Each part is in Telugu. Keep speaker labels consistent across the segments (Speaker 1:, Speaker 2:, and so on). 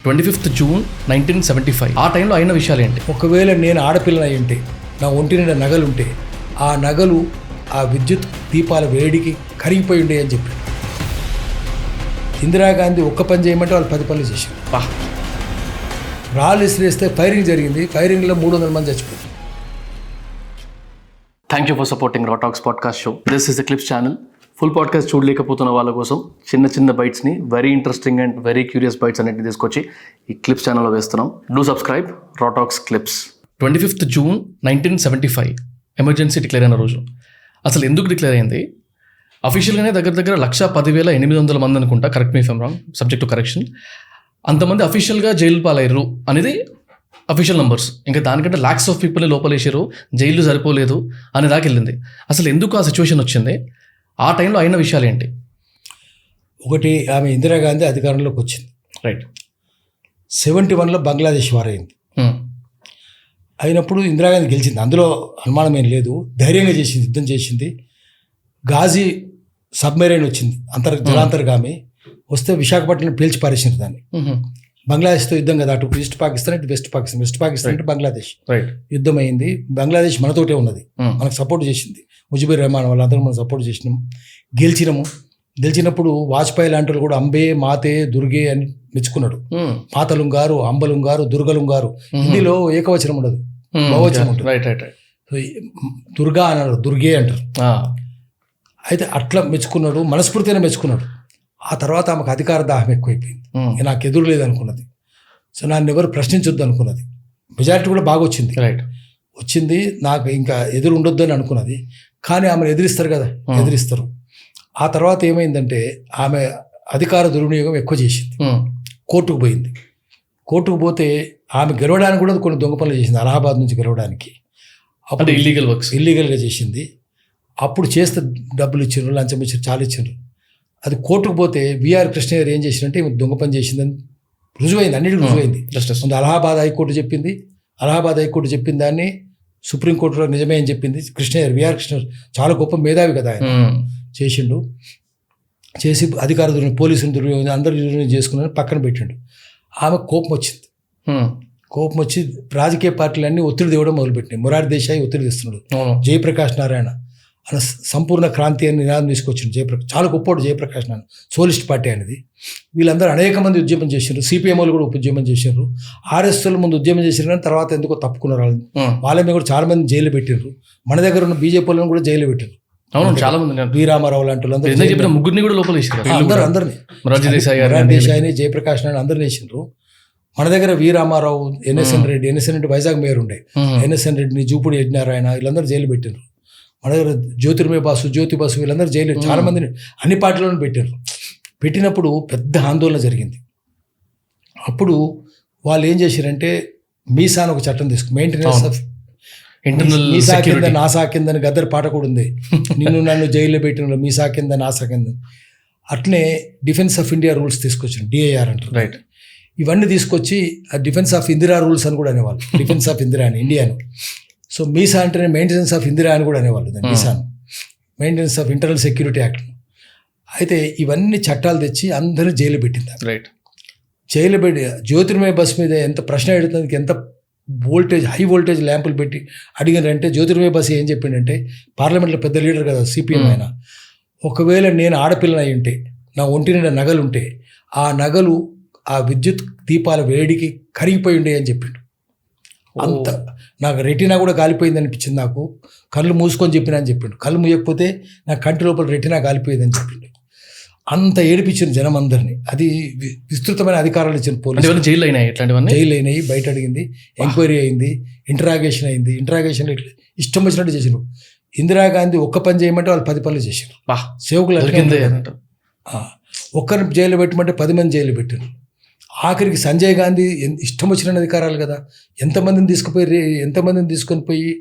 Speaker 1: 25th June 1975 ఆ టైంలో అయిన విషయాలు ఏంటి?
Speaker 2: ఒకవేళ నేను ఆడపిల్లని అయి ఉంటే, నా ఒంటి నిండా నగలుంటే, ఆ నగలు ఆ విద్యుత్ దీపాల వేడికి కరిగిపోయి ఉండే అని చెప్పి ఇందిరాగాంధీ ఒక్క పని చేయమంటే వాళ్ళు 10 పనులు చేశారు. రాళ్ళు ఇసిరేస్తే ఫైరింగ్ జరిగింది. ఫైరింగ్లో 300 మంది చచ్చిపోయారు.
Speaker 1: Thank you for supporting raw talks podcast show. This is the clips channel. Full podcast చూడలేకపోతున్న వాళ్ళ కోసం చిన్న చిన్న బైట్స్ని, very interesting and very curious bytes అన్నింటిని తీసుకొచ్చి ఈ క్లిప్స్ ఛానల్లో వేస్తున్నాం. Do subscribe raw talks clips. 25th June 1975 emergency declare అయిన రోజు. అసలు ఎందుకు డిక్లేర్ అయింది? అఫీషియల్గానే దగ్గర 1,10,800 మంది అనుకుంటా, correct me if I'm wrong, subject to correction. అంతమంది అఫీషియల్గా జైలు పాలయ్యారు అనేది అఫీషియల్ నంబర్స్. ఇంకా దానికంటే లాక్స్ ఆఫ్ పీపుల్ని లోపలేసారు, జైలు సరిపోలేదు అనే దాకా వెళ్ళింది. అసలు ఎందుకు ఆ సిచ్యువేషన్ వచ్చింది? ఆ టైంలో అయిన విషయాలు ఏంటి?
Speaker 2: ఒకటి, ఆమె ఇందిరాగాంధీ అధికారంలోకి వచ్చింది.
Speaker 1: రైట్.
Speaker 2: 71లో బంగ్లాదేశ్ వార్ అయింది. అయినప్పుడు ఇందిరాగాంధీ గెలిచింది, అందులో అనుమానం ఏం లేదు. ధైర్యంగా చేసింది, యుద్ధం చేసింది. గాజీ సబ్మెరైన్ వచ్చింది, జలాంతర్గామి వస్తే విశాఖపట్నం పేల్చి పారేసింది దాన్ని. బంగ్లాదేశ్తో యుద్ధం కదా, అటు ఈస్ట్ పాకిస్తాన్, ఇటు వెస్ట్ పాకిస్తాన్ అంటే బంగ్లాదేశ్. యుద్ధం అయింది. బంగ్లాదేశ్ మనతోటే ఉన్నది, మనకు సపోర్ట్ చేసింది. ముజిబుర్ రెహమాన్ వాళ్ళందరూ మనం సపోర్ట్ చేసినాం, గెలిచినప్పుడు వాజ్పేయి లాంటి వాళ్ళు కూడా అంబే, మాతే, దుర్గే అని మెచ్చుకున్నాడు. మాతలుంగారు, అంబలుంగారు, దుర్గలుంగారు. హిందీలో ఏకవచనం ఉండదు, బహువచనం ఉంటుంది. దుర్గా అన్నారు, దుర్గే అంటారు. అయితే అట్లా మెచ్చుకున్నాడు, మనస్ఫూర్తిగా మెచ్చుకున్నాడు. ఆ తర్వాత ఆమెకు అధికార దాహం ఎక్కువైపోయింది. నాకు ఎదురు లేదనుకున్నది. సో నన్ను ఎవరు ప్రశ్నించొద్దు అనుకున్నది. మెజారిటీ కూడా బాగా వచ్చింది. వచ్చింది, నాకు ఇంకా ఎదురు ఉండొద్దు అని అనుకున్నది. కానీ ఆమెను ఎదిరిస్తారు కదా, ఎదిరిస్తారు. ఆ తర్వాత ఏమైందంటే ఆమె అధికార దుర్వినియోగం ఎక్కువ చేసింది. కోర్టుకు పోయింది. కోర్టుకు పోతే ఆమె గెలవడానికి కూడా కొన్ని దొంగ పనులు చేసింది. అలహాబాద్ నుంచి గెలవడానికి అప్పుడు ఇల్లీగల్గా చేసింది. అప్పుడు చేస్తే డబ్బులు ఇచ్చిండ్రు, లంచం ఇచ్చారు, చాలా ఇచ్చిండ్రు. అది కోర్టుకు పోతే విఆర్ కృష్ణ గారు ఏం చేసిందంటే దొంగ పని చేసిందని రుజువైంది, అన్నిటికీ రుజువైంది. ముందు అలహాబాద్ హైకోర్టు చెప్పింది, అలహాబాద్ హైకోర్టు చెప్పిన దాన్ని సుప్రీంకోర్టులో నిజమే అని చెప్పింది. విఆర్ కృష్ణ చాలా గొప్ప మేధావి కదా, ఆయన చేసిండు. చేసి అధికార దుర్వినియోగం, పోలీసులు దుర్వినియోగం, అందరూ దుర్వినియోగం చేసుకున్నారని పక్కన పెట్టిండు. ఆమె కోపం వచ్చింది. కోపం వచ్చి రాజకీయ పార్టీలన్నీ ఒత్తిడి తేవడం మొదలుపెట్టినాయి. మొరార్జీ దేశాయ్ ఒత్తిడి తెస్తున్నాడు. జయప్రకాష్ నారాయణ అన్న సంపూర్ణ క్రాంతి అని నినాదం తీసుకొచ్చిండు. జయప్రకాష్ చాలా గొప్పవాడు. జయప్రకాష్ నారాయణ సోలిస్ట్ పార్టీ అనేది. వీళ్ళందరూ అనేక మంది ఉద్యమం చేసిండ్రు. సిపిఎంలు కూడా ఉద్యమం చేసిండ్రు. ఆర్ఎస్ఎల్ ముందు ఉద్యమం చేసిండ్రు, కానీ తర్వాత ఎందుకో తప్పుకున్నారు. వాళ్ళ మీద కూడా చాలా మంది జైలు పెట్టిండ్రు. మన దగ్గర ఉన్న బీజేపీ వాళ్ళని కూడా జైలు పెట్టిండ్రు.
Speaker 1: అవును, చాలా మంది. వి
Speaker 2: రామారావు లాంటి
Speaker 1: ముగ్గురిని కూడా లోపల
Speaker 2: అందరినీ, దేశాయిని, జయప్రకాష్ నారాయణ అందరినీ వేసిండ్రు. మన దగ్గర వి రామారావు, ఎన్ఎస్ఎన్ రెడ్డి వైజాగ్ మేయర్ ఉండే, ఎన్ఎస్ఎన్ రెడ్డిని, జూపుడి యజ్ఞారాయణ వీళ్ళందరూ జైలు పెట్టిండ్రు. మన దగ్గర జ్యోతి బాసు వీళ్ళందరూ జైలు, చాలా మందిని అన్ని పార్టీలను పెట్టారు. పెట్టినప్పుడు పెద్ద ఆందోళన జరిగింది. అప్పుడు వాళ్ళు ఏం చేశారంటే మీసా అని ఒక చట్టం తీసుకు, మెయింటెనెన్స్ ఆఫ్ మీసా కింద నాసా కింద అని గద్దర్ పాట కూడా ఉంది. నిన్ను నన్ను జైల్లో పెట్టిన మీసా కింద నాసా కింద. అట్లనే డిఫెన్స్ ఆఫ్ ఇండియా రూల్స్ తీసుకొచ్చారు, డిఐఆర్ అంటారు. రైట్. ఇవన్నీ తీసుకొచ్చి ఆ డిఫెన్స్ ఆఫ్ ఇందిరా రూల్స్ అని కూడా అనేవాళ్ళు. డిఫెన్స్ ఆఫ్ ఇందిరా అని ఇండియాను. సో మీసా అంటేనే మెయింటెనెన్స్ ఆఫ్ ఇందిరా అని కూడా అనేవాళ్ళు. మీసాను maintenance of internal security act. అయితే ఇవన్నీ చట్టాలు తెచ్చి అందరూ జైలు పెట్టింది.
Speaker 1: రైట్.
Speaker 2: జైలు పెట్టి జ్యోతిర్మయ బస్ మీద ఎంత ప్రశ్న ఎడుతుంది, ఎంత వోల్టేజ్, హై వోల్టేజ్ ల్యాంపులు పెట్టి అడిగినారంటే జ్యోతిర్మయ బస్ ఏం చెప్పిండంటే, పార్లమెంట్లో పెద్ద లీడర్ కదా సిపిఎం ఆయన, ఒకవేళ నేను ఆడపిల్లని అయి ఉంటే, నా ఒంటి నిండా నగలుంటే, ఆ నగలు ఆ విద్యుత్ దీపాల వేడికి కరిగిపోయి ఉండే అని చెప్పిండు. అంత నాకు రెటీనా కూడా కాలిపోయింది అనిపించింది. నాకు కళ్ళు మూసుకొని చెప్పినా అని చెప్పిండు. కళ్ళు మూయకపోతే నా కంటి లోపల రెటీనా కాలిపోయిందని చెప్పిండు. అంత ఏడిపించిన జనం అందరినీ. అది విస్తృతమైన అధికారాలు ఇచ్చిన పోలీసులు.
Speaker 1: జైలు అయినాయి,
Speaker 2: బయట అడిగింది, ఎంక్వైరీ అయింది, ఇంటరాగేషన్ అయింది. ఇంటరాగేషన్లో ఇష్టం వచ్చినట్టు చేసినారు. ఇందిరాగాంధీ ఒక్క పని చేయమంటే వాళ్ళు 10 పనులు చేశారు. సేవకులు ఒక్కరిని జైలు పెట్టమంటే 10 మంది జైలు పెట్టారు. ఆఖరికి సంజయ్ గాంధీ ఇష్టం వచ్చిన అధికారాలు కదా, ఎంతమందిని తీసుకొని పోయి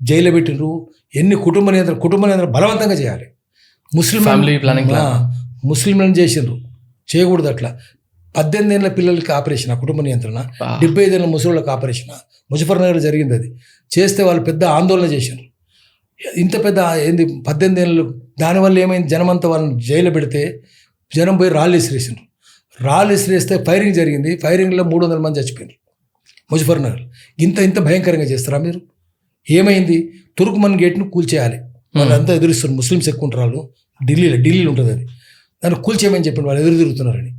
Speaker 2: జైలు పెట్టినరు. ఎన్ని కుటుంబ నియంత్రణ బలవంతంగా చేయాలి. ముస్లింలను చేసిండ్రు, చేయకూడదు అట్లా. 18 ఏళ్ళ పిల్లలకి ఆపరేషన్, కుటుంబ నియంత్రణ. 75 ఏళ్ళ ముసలిళ్ళకి ఆపరేషన్ ముజఫర్ నగర్ జరిగింది. అది చేస్తే వాళ్ళు పెద్ద ఆందోళన చేసిండ్రు. ఇంత పెద్ద ఏంది 18 ఏళ్ళు. దానివల్ల ఏమైంది, జనమంతా వాళ్ళని జైలు పెడితే జనం పోయి రాళ్ళు విసిరేసిండ్రు. రాళ్ళు ఇసిరేస్తే ఫైరింగ్ జరిగింది. ఫైరింగ్లో 300 మంది చచ్చిపోయారు ముజఫర్నగర్. ఇంత భయంకరంగా చేస్తారా మీరు? ఏమైంది? తుర్క్మన్ గేట్ను కూల్చేయాలి. వాళ్ళంతా ఎదురుస్తారు, ముస్లిమ్స్ ఎక్కువ ఉంటారు వాళ్ళు. ఢిల్లీలో ఉంటుంది అది. దాన్ని కూల్చేయమని చెప్పండి, వాళ్ళు ఎదురు తిరుగుతున్నారని.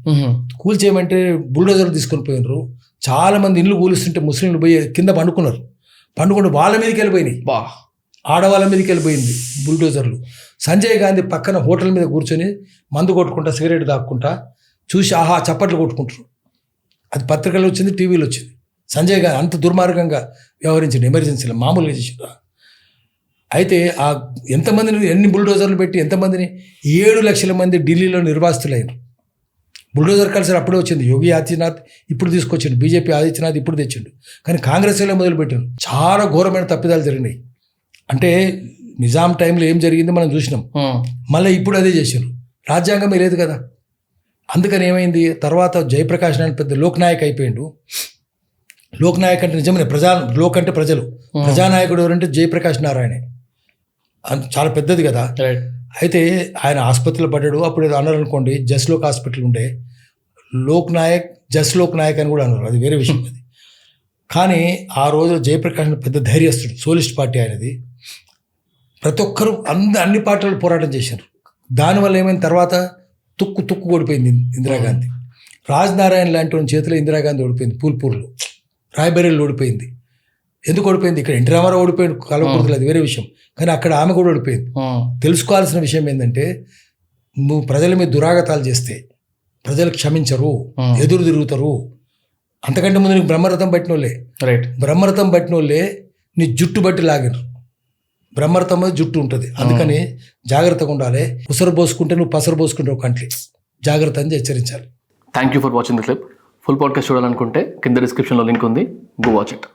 Speaker 2: కూల్చేయమంటే బుల్డోజర్ తీసుకొని పోయినారు. చాలా మంది ఇల్లు కూలుస్తుంటే ముస్లింలు పోయి కింద పండుకుంటూ వాళ్ళ మీదకి వెళ్ళిపోయినాయి. ఆడవాళ్ళ మీదకి వెళ్ళిపోయింది బుల్డోజర్లు. సంజయ్ గాంధీ పక్కన హోటల్ మీద కూర్చొని మందు కొట్టుకుంటా, సిగరెట్ దాక్కుంటా చూసి ఆహా చప్పట్లు కొట్టుకుంటారు. అది పత్రికల్లో వచ్చింది, టీవీలో వచ్చింది. సంజయ్ గాంధీ అంత దుర్మార్గంగా వ్యవహరించింది. ఎమర్జెన్సీలో మామూలుగా చేసిండ్రు. అయితే ఆ ఎంతమందిని, ఎన్ని బుల్డోజర్లు పెట్టి ఎంతమందిని, 7 లక్షల మంది ఢిల్లీలో నిర్వాసితులైనరు. బుల్డోజర్ కల్చర్ అప్పుడే వచ్చింది. యోగి ఆదిత్యనాథ్ ఇప్పుడు తీసుకొచ్చిండు, బీజేపీ ఆదిత్యనాథ్ ఇప్పుడు తెచ్చిండు. కానీ కాంగ్రెస్లో మొదలుపెట్టారు. చాలా ఘోరమైన తప్పిదాలు జరిగినాయి. అంటే నిజాం టైంలో ఏం జరిగింది మనం చూసినాం. మళ్ళీ ఇప్పుడు అదే చేశారు. రాజ్యాంగమే లేదు కదా. అందుకని ఏమైంది, తర్వాత జయప్రకాష్ నారాయణ పెద్ద లోక్నాయక్ అయిపోయిండు. లోక్నాయక్ అంటే నిజమే, లోక్ అంటే ప్రజలు, ప్రజానాయకుడు ఎవరంటే జయప్రకాష్ నారాయణే. చాలా పెద్దది కదా. అయితే ఆయన ఆసుపత్రిలో పడ్డాడు. అప్పుడు ఏదో అన్నారు అనుకోండి, జస్లోక్ హాస్పిటల్ ఉండే, లోక్నాయక్ జస్లోక్ నాయక్ అని కూడా అన్నారు. అది వేరే విషయం అది. కానీ ఆ రోజు జయప్రకాష్ పెద్ద ధైర్యస్తుడు, సోలిస్ట్ పార్టీ ఆయనది. ప్రతి ఒక్కరూ అన్ని పార్టీలు పోరాటం చేశారు. దానివల్ల ఏమైనా తర్వాత తుక్కు ఓడిపోయింది ఇందిరాగాంధీ. రాజ్నారాయణ లాంటి వాళ్ళ చేతిలో ఇందిరాగాంధీ ఓడిపోయింది. పూల్పూర్లో, రాయ్బరేలీలో ఓడిపోయింది. ఎందుకు ఓడిపోయింది? ఇక్కడ ఎన్టీ రామారావు ఓడిపోయింది కలవకూడదు, అది వేరే విషయం. కానీ అక్కడ ఆమె కూడా ఓడిపోయింది. తెలుసుకోవాల్సిన విషయం ఏంటంటే, నువ్వు ప్రజల మీద దురాగతాలు చేస్తే ప్రజలు క్షమించరు, ఎదురు తిరుగుతారు. అంతకంటే ముందు నీకు బ్రహ్మరథం పట్టిన వాళ్ళే, బ్రహ్మరథం పట్టిన వాళ్ళే నీ జుట్టు బట్టి లాగినరు. బ్రహ్మరథం మీద జుట్టు ఉంటుంది. అందుకని జాగ్రత్తగా ఉండాలి. ఉసరు పోసుకుంటే నువ్వు పసరు పోసుకుంటే ఒక కంట్రీ. జాగ్రత్త అని హెచ్చరించాలి.
Speaker 1: Thank you for watching the clip. Full podcast చూడాలనుకుంటే కింద డిస్క్రిప్షన్లో లింక్ ఉంది, గో వాచ్ ఇట్.